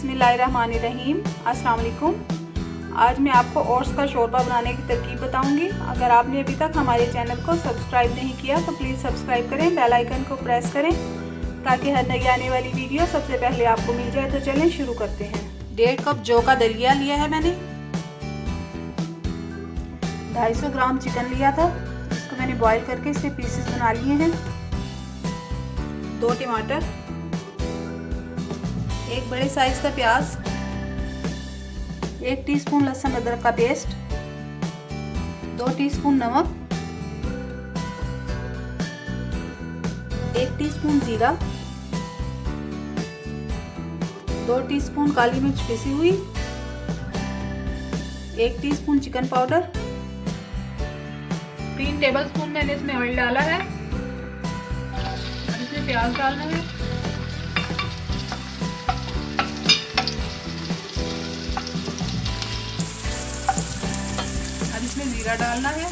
बिस्मिल्लाहिर्रहमानिर्रहीम। अस्सलाम वालेकुम। आज मैं आपको ओट्स का शोरबा बनाने की तरकीब बताऊंगी। अगर आपने अभी तक हमारे चैनल को सब्सक्राइब नहीं किया तो प्लीज़ सब्सक्राइब करें, बेल आइकन को प्रेस करें ताकि हर नई आने वाली वीडियो सबसे पहले आपको मिल जाए। तो चलें शुरू करते हैं। 1.5 कप जौ का दलिया लिया है मैंने। 250 ग्राम चिकन लिया था, इसको मैंने बॉईल करके इसके पीसेस बना लिए हैं। 2 टमाटर, 1 बड़े साइज का प्याज, 1 टीस्पून लहसुन अदरक का पेस्ट, 2 टीस्पून नमक, 1 टीस्पून जीरा, 2 टीस्पून काली मिर्च पिसी हुई, 1 टीस्पून चिकन पाउडर, 3 टेबलस्पून मैंने इसमें ऑयल डाला है। इसमें प्याज डालना है, इसमें जीरा डालना है,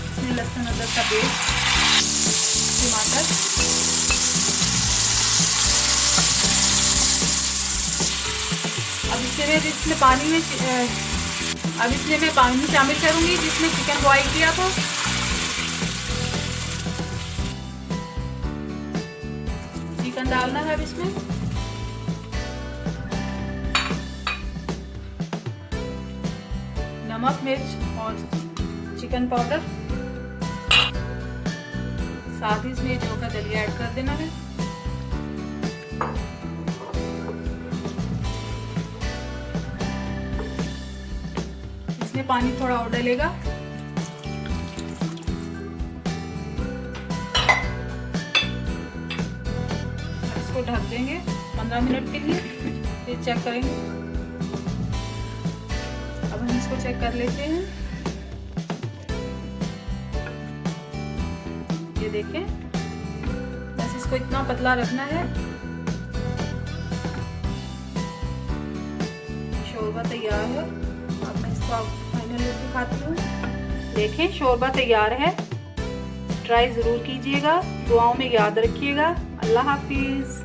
इसमें लहसुन अदरक का पेस्ट, टमाटर, अब इसमें मैं पानी शामिल करूंगी जिसमें चिकन बॉईल किया था। चिकन डालना है अब इसमें, नमक, मिर्च और चिकन पाउडर, साथ ही इसमें जौ का दलिया ऐड कर देना है। इसमें पानी थोड़ा और डलेगा। इसको ढक देंगे 15 मिनट के लिए, फिर चेक करेंगे। अब हम इसको चेक कर लेते हैं। ये देखें, बस इसको इतना पतला रखना है। शोरबा तैयार है। अब मैं इसको फाइनल लुक दिखाती हूँ। देखें, शोरबा तैयार है। ट्राई ज़रूर कीजिएगा, दुआओं में याद रखिएगा। अल्लाह हाफिज़।